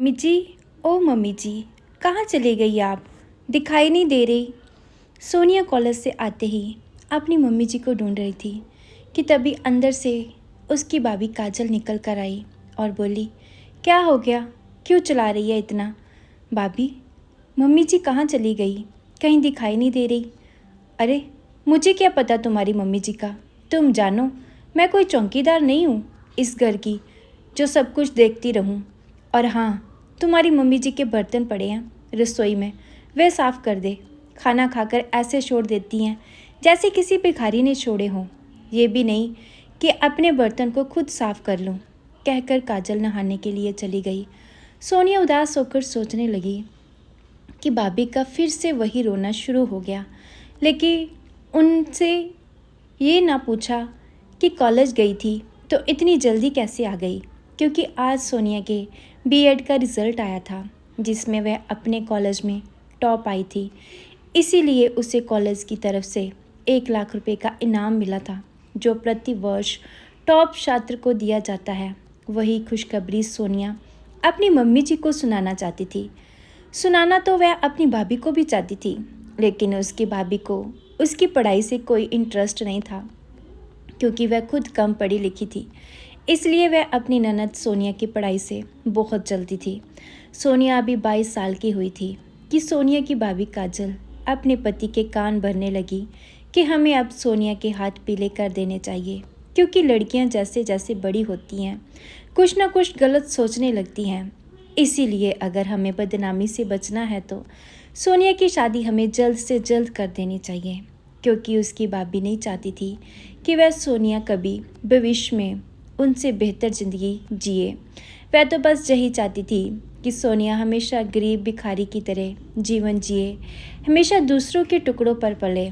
Mummy जी, ओ mummy जी, कहाँ चली गई आप? दिखाई नहीं दे रही। सोनिया कॉलेज से आते ही अपनी मम्मी जी को ढूंढ रही थी कि तभी अंदर से उसकी भाभी काजल निकल कर आई और बोली, क्या हो गया? क्यों चला रही है इतना? भाभी, मम्मी जी कहाँ चली गई? कहीं दिखाई नहीं दे रही। अरे, मुझे क्या पता तुम्हारी मम्मी जी का? तुम जानो, मैं कोई चौकीदार नहीं हूँ इस घर की जो सब कुछ देखती रहूँ। और हाँ, तुम्हारी मम्मी जी के बर्तन पड़े हैं रसोई में, वे साफ़ कर दे। खाना खाकर ऐसे छोड़ देती हैं जैसे किसी भिखारी ने छोड़े हों। ये भी नहीं कि अपने बर्तन को खुद साफ़ कर लूँ। कहकर काजल नहाने के लिए चली गई। सोनिया उदास होकर सोचने लगी कि भाभी का फिर से वही रोना शुरू हो गया, लेकिन उनसे ये ना पूछा कि कॉलेज गई थी तो इतनी जल्दी कैसे आ गई, क्योंकि आज सोनिया के बीएड का रिज़ल्ट आया था जिसमें वह अपने कॉलेज में टॉप आई थी। इसीलिए उसे कॉलेज की तरफ से 1 लाख रुपए का इनाम मिला था जो प्रति वर्ष टॉप छात्र को दिया जाता है। वही खुशखबरी सोनिया अपनी मम्मी जी को सुनाना चाहती थी। सुनाना तो वह अपनी भाभी को भी चाहती थी, लेकिन उसकी भाभी को उसकी पढ़ाई से कोई इंटरेस्ट नहीं था क्योंकि वह खुद कम पढ़ी लिखी थी। इसलिए वह अपनी ननद सोनिया की पढ़ाई से बहुत जलती थी। सोनिया अभी 22 साल की हुई थी कि सोनिया की भाभी काजल अपने पति के कान भरने लगी कि हमें अब सोनिया के हाथ पीले कर देने चाहिए, क्योंकि लड़कियां जैसे जैसे बड़ी होती हैं कुछ ना कुछ गलत सोचने लगती हैं। इसीलिए अगर हमें बदनामी से बचना है तो सोनिया की शादी हमें जल्द से जल्द कर देनी चाहिए, क्योंकि उसकी भाभी नहीं चाहती थी कि वह सोनिया कभी भविष्य में उनसे बेहतर ज़िंदगी जिए। वह तो बस यही चाहती थी कि सोनिया हमेशा गरीब भिखारी की तरह जीवन जिए, हमेशा दूसरों के टुकड़ों पर पले।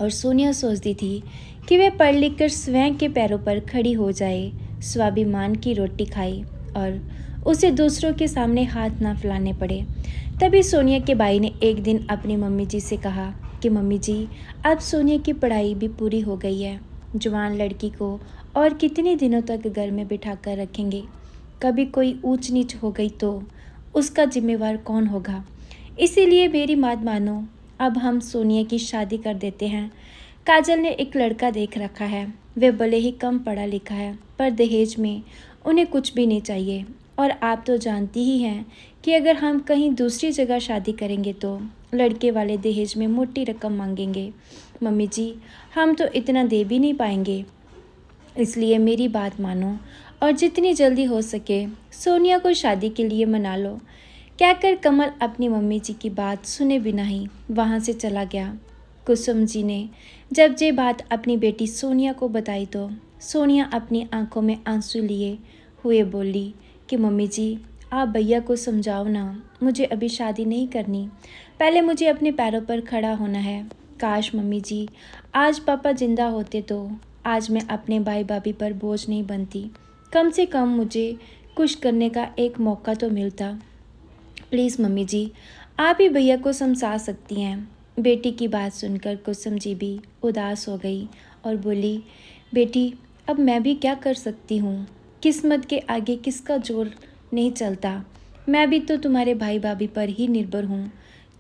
और सोनिया सोचती थी कि वह पढ़ लिख कर स्वयं के पैरों पर खड़ी हो जाए, स्वाभिमान की रोटी खाए और उसे दूसरों के सामने हाथ ना फैलाने पड़े। तभी सोनिया के भाई ने एक दिन अपनी मम्मी जी से कहा कि मम्मी जी, अब सोनिया की पढ़ाई भी पूरी हो गई है। जवान लड़की को और कितने दिनों तक घर में बिठा कर रखेंगे? कभी कोई ऊंच नीच हो गई तो उसका जिम्मेवार कौन होगा? इसीलिए मेरी बात मानो, अब हम सोनिया की शादी कर देते हैं। काजल ने एक लड़का देख रखा है। वह भले ही कम पढ़ा लिखा है, पर दहेज में उन्हें कुछ भी नहीं चाहिए। और आप तो जानती ही हैं कि अगर हम कहीं दूसरी जगह शादी करेंगे तो लड़के वाले दहेज में मोटी रकम मांगेंगे। मम्मी जी, हम तो इतना दे भी नहीं पाएंगे। इसलिए मेरी बात मानो और जितनी जल्दी हो सके सोनिया को शादी के लिए मना लो। कहकर कमल अपनी मम्मी जी की बात सुने बिना ही वहाँ से चला गया। कुसुम जी ने जब ये बात अपनी बेटी सोनिया को बताई तो सोनिया अपनी आंखों में आंसू लिए हुए बोली कि मम्मी जी, आप भैया को समझाओ ना, मुझे अभी शादी नहीं करनी, पहले मुझे अपने पैरों पर खड़ा होना है। काश मम्मी जी, आज पापा जिंदा होते तो आज मैं अपने भाई भाभी पर बोझ नहीं बनती। कम से कम मुझे कुछ करने का एक मौका तो मिलता। प्लीज़ मम्मी जी, आप ही भैया को समझा सकती हैं। बेटी की बात सुनकर कुसुम जी भी उदास हो गई और बोली, बेटी, अब मैं भी क्या कर सकती हूँ? किस्मत के आगे किसका जोर नहीं चलता। मैं भी तो तुम्हारे भाई भाभी पर ही निर्भर हूँ,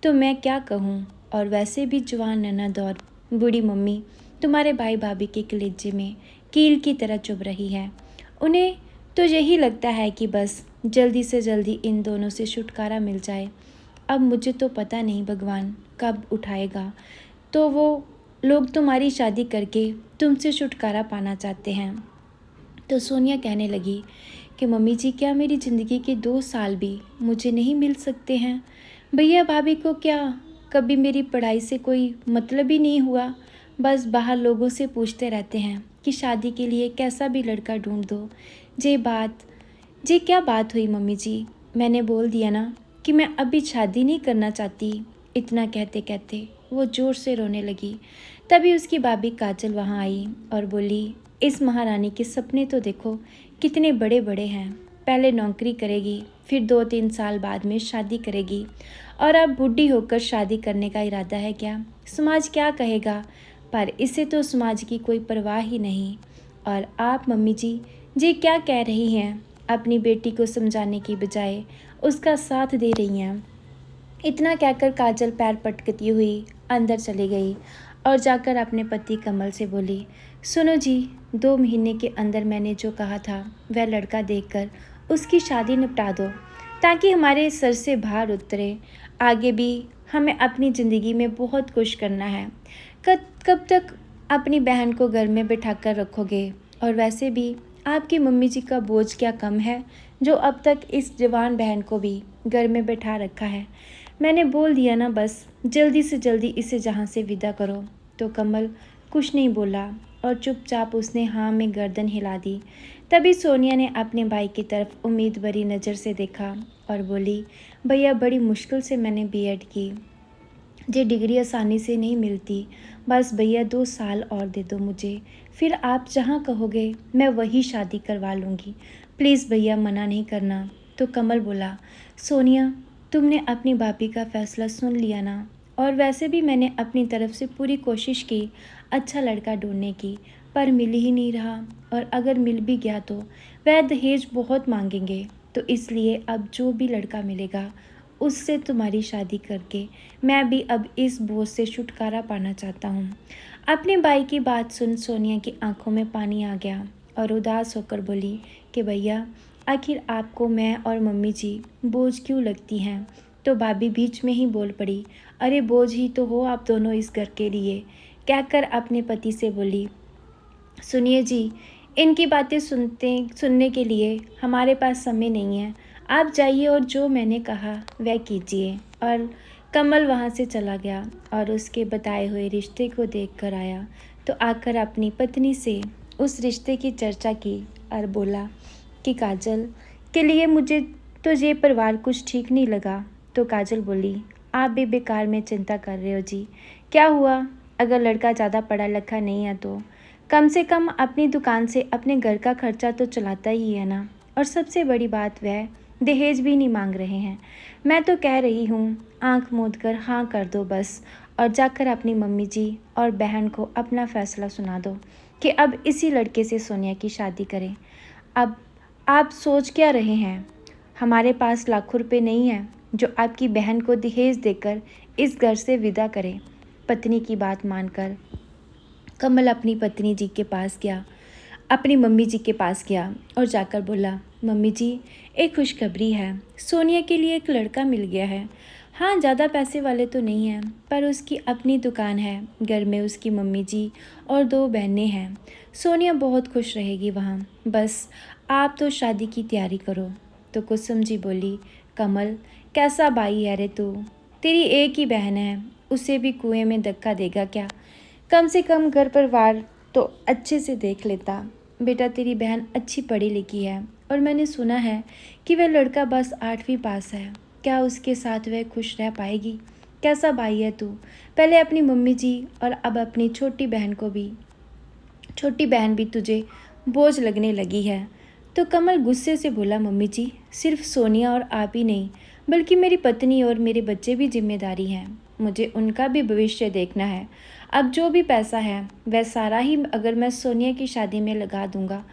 तो मैं क्या कहूँ? और वैसे भी जवान ननद और बूढ़ी मम्मी तुम्हारे भाई भाभी के कलेजे में कील की तरह चुभ रही है। उन्हें तो यही लगता है कि बस जल्दी से जल्दी इन दोनों से छुटकारा मिल जाए। अब मुझे तो पता नहीं भगवान कब उठाएगा, तो वो लोग तुम्हारी शादी करके तुमसे छुटकारा पाना चाहते हैं। तो सोनिया कहने लगी कि मम्मी जी, क्या मेरी ज़िंदगी के 2 साल भी मुझे नहीं मिल सकते हैं? भैया भाभी को क्या कभी मेरी पढ़ाई से कोई मतलब ही नहीं हुआ? बस बाहर लोगों से पूछते रहते हैं कि शादी के लिए कैसा भी लड़का ढूंढ दो। ये क्या बात हुई मम्मी जी? मैंने बोल दिया ना कि मैं अभी शादी नहीं करना चाहती। इतना कहते कहते वो ज़ोर से रोने लगी। तभी उसकी भाभी काजल वहाँ आई और बोली, इस महारानी के सपने तो देखो कितने बड़े बड़े हैं। पहले नौकरी करेगी, फिर 2-3 साल बाद में शादी करेगी, और अब बूढ़ी होकर शादी करने का इरादा है क्या? समाज क्या कहेगा? पर इसे तो समाज की कोई परवाह ही नहीं। और आप मम्मी जी, क्या कह रही हैं? अपनी बेटी को समझाने की बजाय उसका साथ दे रही हैं। इतना कहकर काजल पैर पटकती हुई अंदर चली गई और जाकर अपने पति कमल से बोली, सुनो जी, 2 महीने के अंदर मैंने जो कहा था वह लड़का देखकर उसकी शादी निपटा दो, ताकि हमारे सर से भार उतरे। आगे भी हमें अपनी ज़िंदगी में बहुत कुछ करना है। कब कब तक अपनी बहन को घर में बिठा कर रखोगे? और वैसे भी आपकी मम्मी जी का बोझ क्या कम है, जो अब तक इस जवान बहन को भी घर में बैठा रखा है। मैंने बोल दिया ना, बस जल्दी से जल्दी इसे जहाँ से विदा करो। तो कमल कुछ नहीं बोला और चुपचाप उसने हाँ में गर्दन हिला दी। तभी सोनिया ने अपने भाई की तरफ उम्मीद भरी नज़र से देखा और बोली, भैया बड़ी मुश्किल से मैंने बीएड की, ये डिग्री आसानी से नहीं मिलती। बस भैया 2 साल और दे दो मुझे, फिर आप जहाँ कहोगे मैं वही शादी करवा लूँगी। प्लीज़ भैया मना नहीं करना। तो कमल बोला, सोनिया तुमने अपनी भाभी का फ़ैसला सुन लिया ना, और वैसे भी मैंने अपनी तरफ से पूरी कोशिश की अच्छा लड़का ढूंढने की, पर मिल ही नहीं रहा। और अगर मिल भी गया तो वह दहेज बहुत मांगेंगे, तो इसलिए अब जो भी लड़का मिलेगा उससे तुम्हारी शादी करके मैं भी अब इस बोझ से छुटकारा पाना चाहता हूँ। अपने भाई की बात सुन सोनिया की आंखों में पानी आ गया और उदास होकर बोली कि भैया आखिर आपको मैं और मम्मी जी बोझ क्यों लगती हैं? तो भाभी बीच में ही बोल पड़ी, अरे बोझ ही तो हो आप दोनों इस घर के लिए। कहकर अपने पति से बोली, सुनिए जी, इनकी बातें सुनने के लिए हमारे पास समय नहीं है। आप जाइए और जो मैंने कहा वह कीजिए। और कमल वहाँ से चला गया और उसके बताए हुए रिश्ते को देख कर आया तो आकर अपनी पत्नी से उस रिश्ते की चर्चा की और बोला कि काजल के लिए मुझे तो ये परिवार कुछ ठीक नहीं लगा। तो काजल बोली, आप भी बेकार में चिंता कर रहे हो जी। क्या हुआ, अगर लड़का ज़्यादा पढ़ा लिखा नहीं है तो कम से कम अपनी दुकान से अपने घर का खर्चा तो चलाता ही है ना। और सबसे बड़ी बात वह दहेज भी नहीं मांग रहे हैं। मैं तो कह रही हूँ आंख मूंद कर हाँ कर दो बस, और जाकर अपनी मम्मी जी और बहन को अपना फ़ैसला सुना दो कि अब इसी लड़के से सोनिया की शादी करें। अब आप सोच क्या रहे हैं? हमारे पास लाखों रुपए नहीं हैं जो आपकी बहन को दहेज देकर इस घर से विदा करें। पत्नी की बात मानकर कमल अपनी पत्नी जी के पास गया, अपनी मम्मी जी के पास गया और जाकर बोला, मम्मी जी एक खुशखबरी है, सोनिया के लिए एक लड़का मिल गया है। हाँ ज़्यादा पैसे वाले तो नहीं हैं, पर उसकी अपनी दुकान है, घर में उसकी मम्मी जी और 2 बहनें हैं। सोनिया बहुत खुश रहेगी वहाँ, बस आप तो शादी की तैयारी करो। तो कुसुम जी बोली, कमल कैसा भाई है रे तू, तेरी एक ही बहन है, उसे भी कुएं में धक्का देगा क्या? कम से कम घर परिवार तो अच्छे से देख लेता। बेटा तेरी बहन अच्छी पढ़ी लिखी है और मैंने सुना है कि वह लड़का बस 8वीं पास है। क्या उसके साथ वह खुश रह पाएगी? कैसा भाई है तू? पहले अपनी मम्मी जी और अब अपनी छोटी बहन भी तुझे बोझ लगने लगी है। तो कमल गुस्से से बोला, मम्मी जी सिर्फ सोनिया और आप ही नहीं, बल्कि मेरी पत्नी और मेरे बच्चे भी जिम्मेदारी हैं। मुझे उनका भी भविष्य देखना है। अब जो भी पैसा है वह सारा ही अगर मैं सोनिया की शादी में लगा दूंगा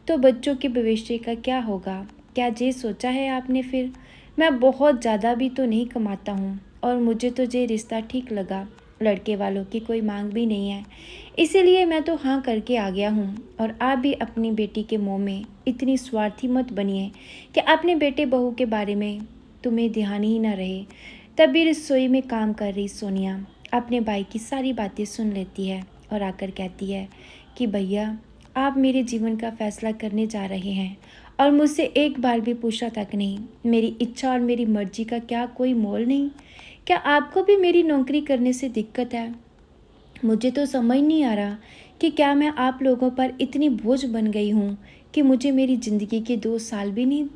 तो बच्चों के भविष्य का क्या होगा? क्या ये सोचा है आपने? फिर मैं बहुत ज़्यादा भी तो नहीं कमाता हूँ और मुझे तो ये रिश्ता ठीक लगा। लड़के वालों की कोई मांग भी नहीं है, इसीलिए मैं तो हाँ करके आ गया हूँ। और आप भी अपनी बेटी के मुँह में इतनी स्वार्थी मत बनिए कि अपने बेटे बहू के बारे में तुम्हें ध्यान ही ना रहे। तभी रसोई में काम कर रही सोनिया अपने भाई की सारी बातें सुन लेती है और आकर कहती है कि भैया आप मेरे जीवन का फैसला करने जा रहे हैं और मुझसे एक बार भी पूछा तक नहीं। मेरी इच्छा और मेरी मर्जी का क्या कोई मोल नहीं? क्या आपको भी मेरी नौकरी करने से दिक्कत है? मुझे तो समझ नहीं आ रहा कि क्या मैं आप लोगों पर इतनी बोझ बन गई हूँ कि मुझे मेरी ज़िंदगी के 2 साल भी नहीं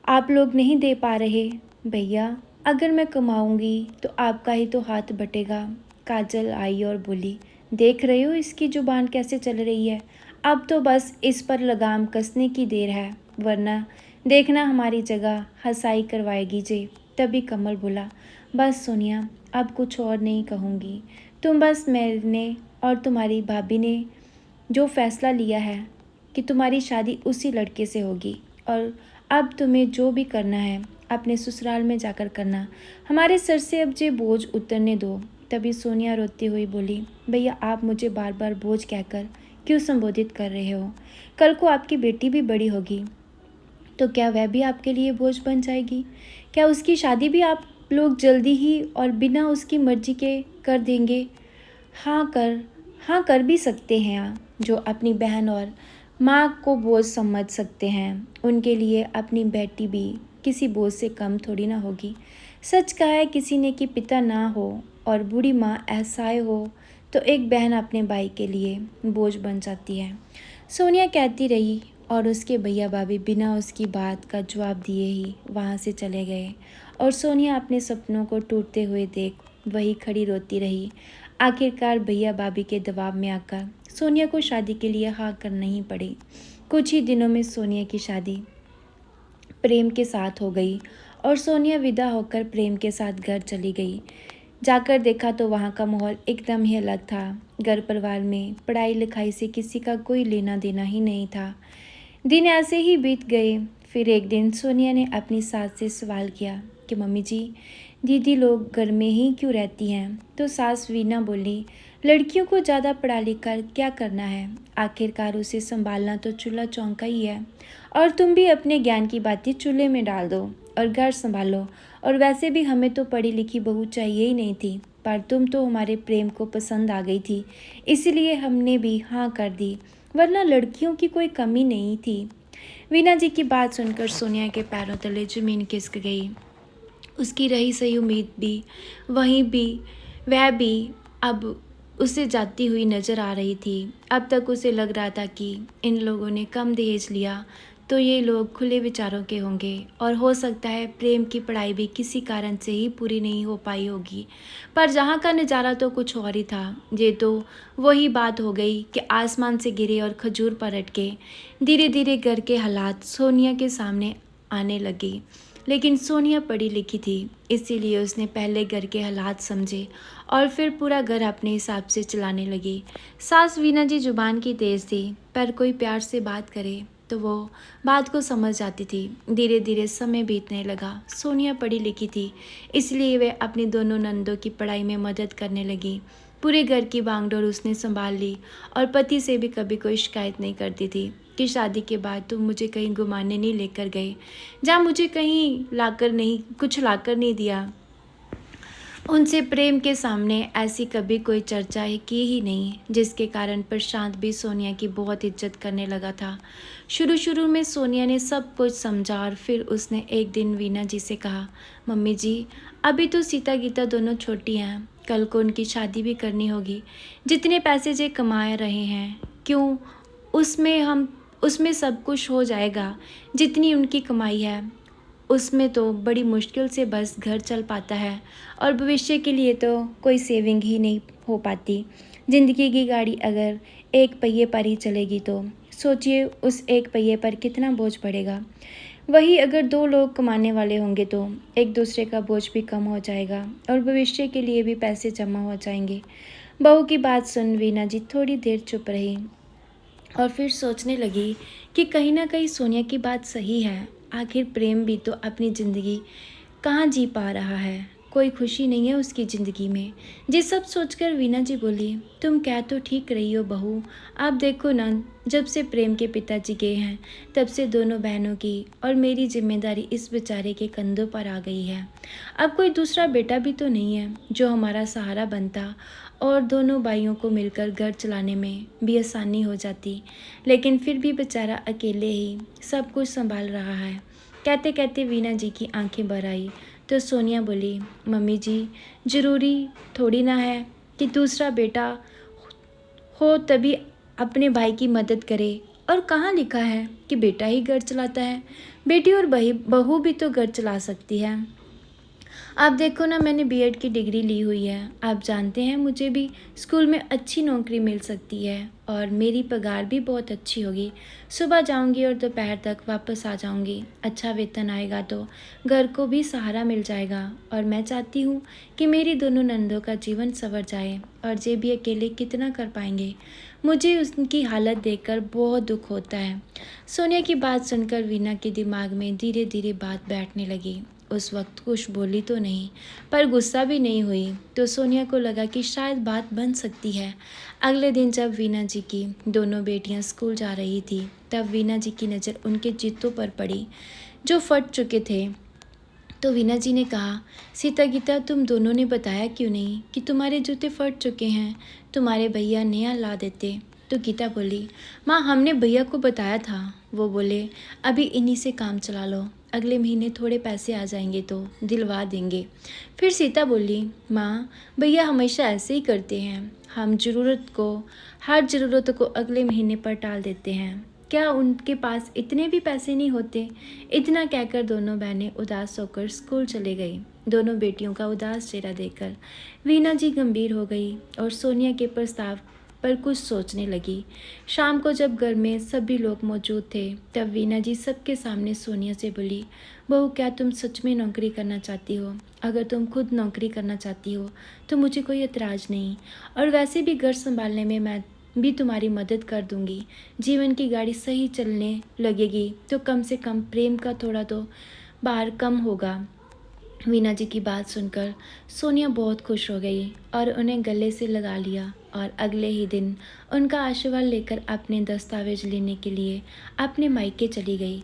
आप लोग नहीं दे पा रहे। भैया अगर मैं कमाऊंगी तो आपका ही तो हाथ बटेगा। काजल आई और बोली, देख रहे हो इसकी जुबान कैसे चल रही है? अब तो बस इस पर लगाम कसने की देर है, वरना देखना हमारी जगह हंसाई करवाएगी जे। तभी कमल बोला, बस सोनिया अब कुछ और नहीं कहूँगी। तुम बस मैंने और तुम्हारी भाभी ने जो फैसला लिया है कि तुम्हारी शादी उसी लड़के से होगी और अब तुम्हें जो भी करना है अपने ससुराल में जाकर करना, हमारे सर से अब ये बोझ उतरने दो। तभी सोनिया रोती हुई बोली, भैया आप मुझे बार बार बोझ कहकर क्यों संबोधित कर रहे हो? कल को आपकी बेटी भी बड़ी होगी तो क्या वह भी आपके लिए बोझ बन जाएगी? क्या उसकी शादी भी आप लोग जल्दी ही और बिना उसकी मर्जी के कर देंगे? हाँ कर भी सकते हैं आप, जो अपनी बहन और माँ को बोझ समझ सकते हैं उनके लिए अपनी बेटी भी किसी बोझ से कम थोड़ी ना होगी। सच कहा है किसी ने कि पिता ना हो और बूढ़ी माँ असहाय हो तो एक बहन अपने भाई के लिए बोझ बन जाती है। सोनिया कहती रही और उसके भैया भाभी बिना उसकी बात का जवाब दिए ही वहाँ से चले गए और सोनिया अपने सपनों को टूटते हुए देख वही खड़ी रोती रही। आखिरकार भैया भाभी के दबाव में आकर सोनिया को शादी के लिए हाँ करना ही पड़ी। कुछ ही दिनों में सोनिया की शादी प्रेम के साथ हो गई और सोनिया विदा होकर प्रेम के साथ घर चली गई। जाकर देखा तो वहाँ का माहौल एकदम ही अलग था। घर परिवार में पढ़ाई लिखाई से किसी का कोई लेना देना ही नहीं था। दिन ऐसे ही बीत गए। फिर एक दिन सोनिया ने अपनी सास से सवाल किया कि मम्मी जी, दीदी लोग घर में ही क्यों रहती हैं? तो सास वीना बोली, लड़कियों को ज़्यादा पढ़ा लिख कर क्या करना है, आखिरकार उसे संभालना तो चूल्हा चौंका ही है। और तुम भी अपने ज्ञान की बातें चूल्हे में डाल दो और घर संभालो। और वैसे भी हमें तो पढ़ी लिखी बहू चाहिए ही नहीं थी, पर तुम तो हमारे प्रेम को पसंद आ गई थी, इसलिए हमने भी हाँ कर दी, वरना लड़कियों की कोई कमी नहीं थी। वीना जी की बात सुनकर सोनिया के पैरों तले जमीन खिसक गई। उसकी रही सही उम्मीद भी वह भी अब उसे जाती हुई नजर आ रही थी। अब तक उसे लग रहा था कि इन लोगों ने कम दहेज लिया तो ये लोग खुले विचारों के होंगे और हो सकता है प्रेम की पढ़ाई भी किसी कारण से ही पूरी नहीं हो पाई होगी। पर जहाँ का नज़ारा तो कुछ और ही था। ये तो वही बात हो गई कि आसमान से गिरे और खजूर पर अटके। धीरे धीरे घर के हालात सोनिया के सामने आने लगे। लेकिन सोनिया पढ़ी लिखी थी, इसीलिए उसने पहले घर के हालात समझे और फिर पूरा घर अपने हिसाब से चलाने लगी। सास वीना जी जुबान की तेज़ थी, पर कोई प्यार से बात करे तो वो बात को समझ जाती थी। धीरे धीरे समय बीतने लगा। सोनिया पढ़ी लिखी थी, इसलिए वे अपनी दोनों नंदों की पढ़ाई में मदद करने लगी। पूरे घर की बागडोर उसने संभाल ली और पति से भी कभी कोई शिकायत नहीं करती थी कि शादी के बाद तुम मुझे कहीं घुमाने नहीं लेकर गए, जहाँ मुझे कहीं कुछ लाकर नहीं दिया। उनसे प्रेम के सामने ऐसी कभी कोई चर्चा की ही नहीं, जिसके कारण प्रशांत भी सोनिया की बहुत इज्जत करने लगा था। शुरू में सोनिया ने सब कुछ समझा और फिर उसने एक दिन वीना जी से कहा, मम्मी जी, अभी तो सीता गीता दोनों छोटी हैं, कल को उनकी शादी भी करनी होगी। जितने पैसे जे कमा रहे हैं क्यों, उसमें सब कुछ हो जाएगा। जितनी उनकी कमाई है उसमें तो बड़ी मुश्किल से बस घर चल पाता है और भविष्य के लिए तो कोई सेविंग ही नहीं हो पाती। ज़िंदगी की गाड़ी अगर एक पहिए पर ही चलेगी तो सोचिए उस एक पहिए पर कितना बोझ पड़ेगा। वही अगर दो लोग कमाने वाले होंगे तो एक दूसरे का बोझ भी कम हो जाएगा और भविष्य के लिए भी पैसे जमा हो जाएंगे। बहू की बात सुन वीना जी थोड़ी देर चुप रही और फिर सोचने लगी कि कहीं ना कहीं सोनिया की बात सही है। आखिर प्रेम भी तो अपनी ज़िंदगी कहाँ जी पा रहा है, कोई खुशी नहीं है उसकी ज़िंदगी में। ये सब सोचकर वीना जी बोली, तुम कह तो ठीक रही हो बहू, आप देखो ना, जब से प्रेम के पिताजी गए हैं तब से दोनों बहनों की और मेरी जिम्मेदारी इस बेचारे के कंधों पर आ गई है। अब कोई दूसरा बेटा भी तो नहीं है जो हमारा सहारा बनता और दोनों भाइयों को मिलकर घर चलाने में भी आसानी हो जाती, लेकिन फिर भी बेचारा अकेले ही सब कुछ संभाल रहा है। कहते कहते वीना जी की आंखें भर आई तो सोनिया बोली, मम्मी जी, ज़रूरी थोड़ी ना है कि दूसरा बेटा हो तभी अपने भाई की मदद करे। और कहाँ लिखा है कि बेटा ही घर चलाता है, बेटी और बहू भी तो घर चला सकती है। आप देखो ना, मैंने बीएड की डिग्री ली हुई है। आप जानते हैं मुझे भी स्कूल में अच्छी नौकरी मिल सकती है और मेरी पगार भी बहुत अच्छी होगी। सुबह जाऊंगी और दोपहर तक वापस आ जाऊंगी। अच्छा वेतन आएगा तो घर को भी सहारा मिल जाएगा और मैं चाहती हूँ कि मेरी दोनों नंदों का जीवन संवर जाए और जे भी अकेले कितना कर पाएंगे। मुझे उनकी हालत देखकर बहुत दुख होता है। सोनिया की बात सुनकर वीना के दिमाग में धीरे धीरे बात बैठने लगी। उस वक्त कुछ बोली तो नहीं, पर गुस्सा भी नहीं हुई, तो सोनिया को लगा कि शायद बात बन सकती है। अगले दिन जब वीना जी की दोनों बेटियां स्कूल जा रही थी, तब वीना जी की नज़र उनके जूतों पर पड़ी जो फट चुके थे। तो वीना जी ने कहा, सीता गीता, तुम दोनों ने बताया क्यों नहीं कि तुम्हारे जूते फट चुके हैं? तुम्हारे भैया नया ला देते। तो गीता बोली, माँ हमने भैया को बताया था। वो बोले, अभी इन्हीं से काम चला लो, अगले महीने थोड़े पैसे आ जाएंगे तो दिलवा देंगे। फिर सीता बोली, माँ भैया हमेशा ऐसे ही करते हैं, हम हर ज़रूरत को अगले महीने पर टाल देते हैं। क्या उनके पास इतने भी पैसे नहीं होते? इतना कहकर दोनों बहनें उदास होकर स्कूल चले गई। दोनों बेटियों का उदास चेहरा देखकर वीना जी गंभीर हो गई और सोनिया के प्रस्ताव पर कुछ सोचने लगी। शाम को जब घर में सभी लोग मौजूद थे, तब वीना जी सबके सामने सोनिया से बोली, बहू क्या तुम सच में नौकरी करना चाहती हो? अगर तुम खुद नौकरी करना चाहती हो तो मुझे कोई एतराज़ नहीं, और वैसे भी घर संभालने में मैं भी तुम्हारी मदद कर दूंगी। जीवन की गाड़ी सही चलने लगेगी तो कम से कम प्रेम का थोड़ा तो भार कम होगा। वीना जी की बात सुनकर सोनिया बहुत खुश हो गई और उन्हें गले से लगा लिया और अगले ही दिन उनका आशीर्वाद लेकर अपने दस्तावेज लेने के लिए अपने मायके चली गई।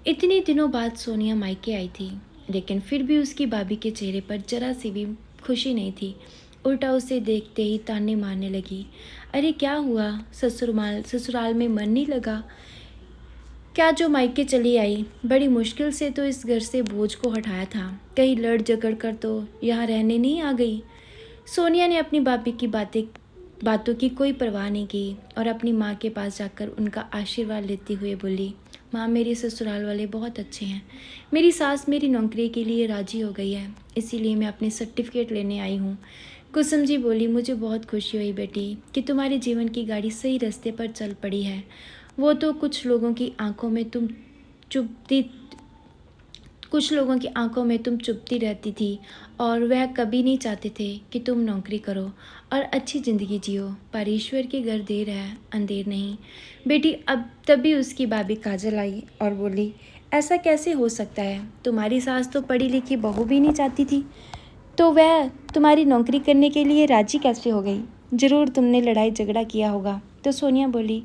इतने दिनों बाद सोनिया मायके आई थी, लेकिन फिर भी उसकी भाभी के चेहरे पर जरा सी भी खुशी नहीं थी। उल्टा उसे देखते ही ताने मारने लगी। अरे क्या हुआ? ससुराल में मन नहीं लगा क्या जो मायके चली आई? बड़ी मुश्किल से तो इस घर से बोझ को हटाया था, कहीं लड़ झगड़ कर तो यहाँ रहने नहीं आ गई। सोनिया ने अपनी भाभी की बातों की कोई परवाह नहीं की और अपनी माँ के पास जाकर उनका आशीर्वाद लेते हुए बोली, माँ मेरे ससुराल वाले बहुत अच्छे हैं। मेरी सास मेरी नौकरी के लिए राजी हो गई है, इसीलिए मैं अपने सर्टिफिकेट लेने आई हूँ। कुसुम जी बोली, मुझे बहुत खुशी हुई बेटी कि तुम्हारे जीवन की गाड़ी सही रास्ते पर चल पड़ी है। वो तो कुछ लोगों की आंखों में तुम चुभती रहती थी और वह कभी नहीं चाहते थे कि तुम नौकरी करो और अच्छी ज़िंदगी जियो, पर ईश्वर के घर देर है अंधेर नहीं। बेटी अब तभी उसकी भाभी काजल आई और बोली, ऐसा कैसे हो सकता है? तुम्हारी सास तो पढ़ी लिखी बहू भी नहीं चाहती थी, तो वह तुम्हारी नौकरी करने के लिए राजी कैसे हो गई? ज़रूर तुमने लड़ाई झगड़ा किया होगा। तो सोनिया बोली,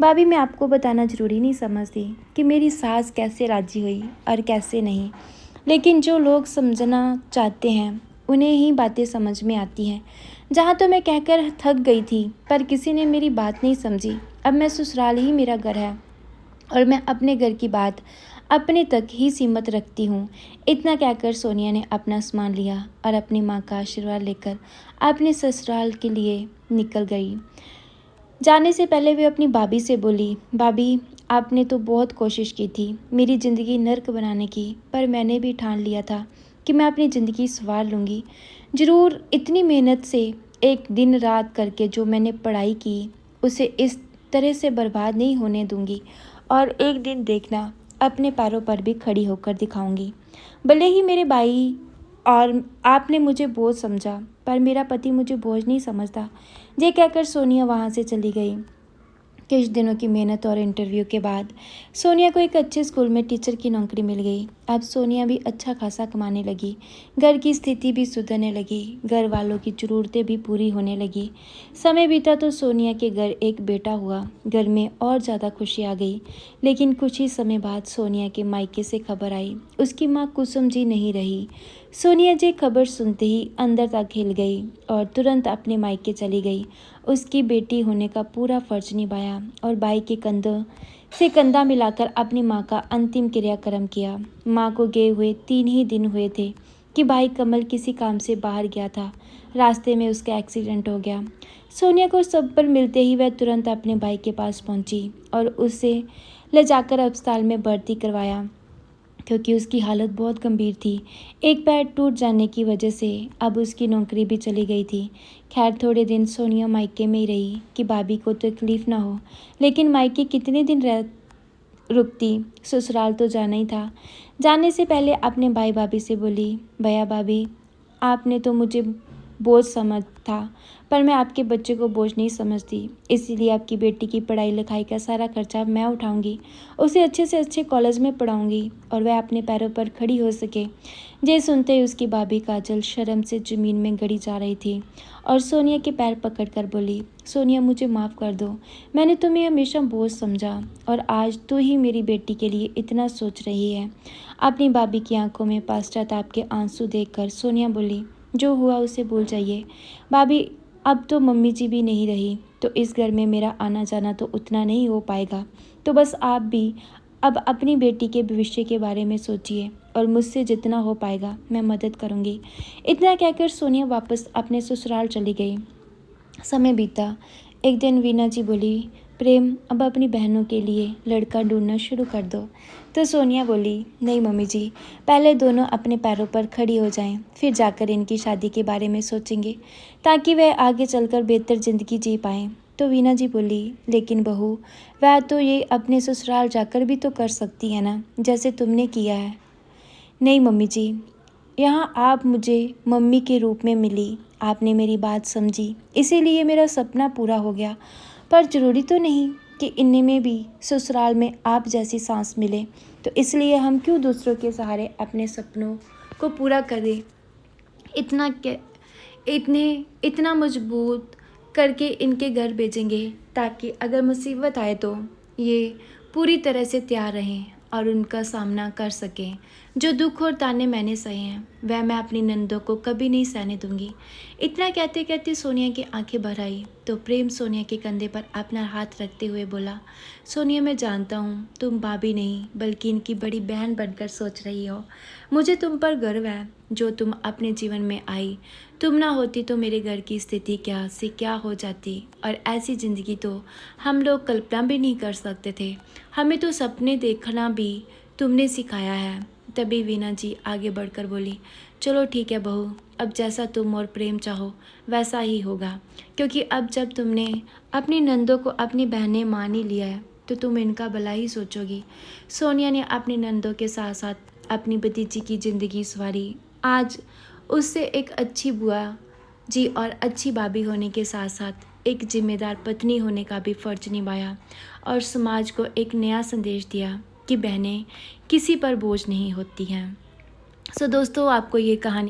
भाभी मैं आपको बताना ज़रूरी नहीं समझती कि मेरी सास कैसे राजी हुई और कैसे नहीं, लेकिन जो लोग समझना चाहते हैं उन्हें ही बातें समझ में आती हैं। जहाँ तो मैं कहकर थक गई थी, पर किसी ने मेरी बात नहीं समझी। अब मैं ससुराल ही मेरा घर है और मैं अपने घर की बात अपने तक ही सीमित रखती हूँ। इतना कहकर सोनिया ने अपना सामान लिया और अपनी माँ का आशीर्वाद लेकर अपने ससुराल के लिए निकल गई। जाने से पहले वे अपनी भाभी से बोली, भाभी आपने तो बहुत कोशिश की थी मेरी ज़िंदगी नर्क बनाने की, पर मैंने भी ठान लिया था कि मैं अपनी ज़िंदगी संवार लूँगी। ज़रूर इतनी मेहनत से एक दिन रात करके जो मैंने पढ़ाई की उसे इस तरह से बर्बाद नहीं होने दूँगी, और एक दिन देखना अपने पैरों पर भी खड़ी होकर दिखाऊंगी। भले ही मेरे भाई और आपने मुझे बोझ समझा, पर मेरा पति मुझे बोझ नहीं समझता। ये कहकर सोनिया वहाँ से चली गई। कुछ दिनों की मेहनत और इंटरव्यू के बाद सोनिया को एक अच्छे स्कूल में टीचर की नौकरी मिल गई। अब सोनिया भी अच्छा खासा कमाने लगी, घर की स्थिति भी सुधरने लगी, घर वालों की ज़रूरतें भी पूरी होने लगी। समय बीता तो सोनिया के घर एक बेटा हुआ। घर में और ज़्यादा खुशी आ गई। लेकिन कुछ ही समय बाद सोनिया के मायके से खबर आई, उसकी माँ कुसुम जी नहीं रही। सोनिया जी खबर सुनते ही अंदर तक हिल गई और तुरंत अपने मायके चली गई। उसकी बेटी होने का पूरा फर्ज निभाया और भाई के कंधों से कंधा मिलाकर अपनी माँ का अंतिम क्रियाक्रम किया। माँ को गए हुए 3 ही दिन हुए थे कि भाई कमल किसी काम से बाहर गया था। रास्ते में उसका एक्सीडेंट हो गया। सोनिया को सब पर मिलते ही वह तुरंत अपने भाई के पास पहुंची और उसे ले जाकर अस्पताल में भर्ती करवाया। क्योंकि उसकी हालत बहुत गंभीर थी। एक पैर टूट जाने की वजह से अब उसकी नौकरी भी चली गई थी। खैर थोड़े दिन सोनिया मायके में ही रही कि भाभी को तकलीफ़ ना हो, लेकिन मायके कितने दिन रुकती, ससुराल तो जाना ही था। जाने से पहले अपने भाई भाभी से बोली, भैया भाभी आपने तो मुझे बोझ समझ था, पर मैं आपके बच्चे को बोझ नहीं समझती। इसीलिए आपकी बेटी की पढ़ाई लिखाई का सारा खर्चा मैं उठाऊंगी, उसे अच्छे से अच्छे कॉलेज में पढ़ाऊंगी और वह अपने पैरों पर खड़ी हो सके। ये सुनते ही उसकी भाभी काजल शर्म से ज़मीन में गड़ी जा रही थी और सोनिया के पैर पकड़कर बोली, सोनिया मुझे माफ़ कर दो, मैंने तुम्हें हमेशा बोझ समझा और आज तू ही मेरी बेटी के लिए इतना सोच रही है। अपनी भाभी की आंखों में पश्चाताप के आंसू देखकर सोनिया बोली, जो हुआ उसे भूल जाइए भाभी, अब तो मम्मी जी भी नहीं रही तो इस घर में मेरा आना जाना तो उतना नहीं हो पाएगा। तो बस आप भी अब अपनी बेटी के भविष्य के बारे में सोचिए और मुझसे जितना हो पाएगा मैं मदद करूंगी। इतना कहकर सोनिया वापस अपने ससुराल चली गई। समय बीता। एक दिन वीना जी बोली, प्रेम अब अपनी बहनों के लिए लड़का ढूंढना शुरू कर दो। तो सोनिया बोली, नहीं मम्मी जी, पहले दोनों अपने पैरों पर खड़ी हो जाएं, फिर जाकर इनकी शादी के बारे में सोचेंगे ताकि वह आगे चलकर बेहतर ज़िंदगी जी पाएं। तो वीना जी बोली, लेकिन बहू वह तो ये अपने ससुराल जाकर भी तो कर सकती है ना, जैसे तुमने किया है। नहीं मम्मी जी, यहाँ आप मुझे मम्मी के रूप में मिली, आपने मेरी बात समझी, इसीलिए मेरा सपना पूरा हो गया। पर ज़रूरी तो नहीं कि इन्हीं में भी ससुराल में आप जैसी सांस मिले, तो इसलिए हम क्यों दूसरों के सहारे अपने सपनों को पूरा करें। इतना इतना मजबूत करके इनके घर भेजेंगे ताकि अगर मुसीबत आए तो ये पूरी तरह से तैयार रहें और उनका सामना कर सकें। जो दुख और ताने मैंने सहे हैं वह मैं अपनी नंदों को कभी नहीं सहने दूंगी। इतना कहते कहते सोनिया की आंखें भर आई तो प्रेम सोनिया के कंधे पर अपना हाथ रखते हुए बोला, सोनिया मैं जानता हूँ तुम भाभी नहीं बल्कि इनकी बड़ी बहन बनकर सोच रही हो। मुझे तुम पर गर्व है जो तुम अपने जीवन में आई। तुम ना होती तो मेरे घर की स्थिति क्या से क्या हो जाती और ऐसी ज़िंदगी तो हम लोग कल्पना भी नहीं कर सकते थे। हमें तो सपने देखना भी तुमने सिखाया है। तभी वीना जी आगे बढ़कर बोली, चलो ठीक है बहू, अब जैसा तुम और प्रेम चाहो वैसा ही होगा, क्योंकि अब जब तुमने अपनी नंदों को अपनी बहनें मान ही लिया है तो तुम इनका भला ही सोचोगी। सोनिया ने अपनी नंदों के साथ साथ अपनी भतीजी की ज़िंदगी संवारी। आज उससे एक अच्छी बुआ जी और अच्छी भाभी होने के साथ साथ एक जिम्मेदार पत्नी होने का भी फ़र्ज निभाया और समाज को एक नया संदेश दिया कि बहनें किसी पर बोझ नहीं होती हैं। सो दोस्तों, आपको ये कहानी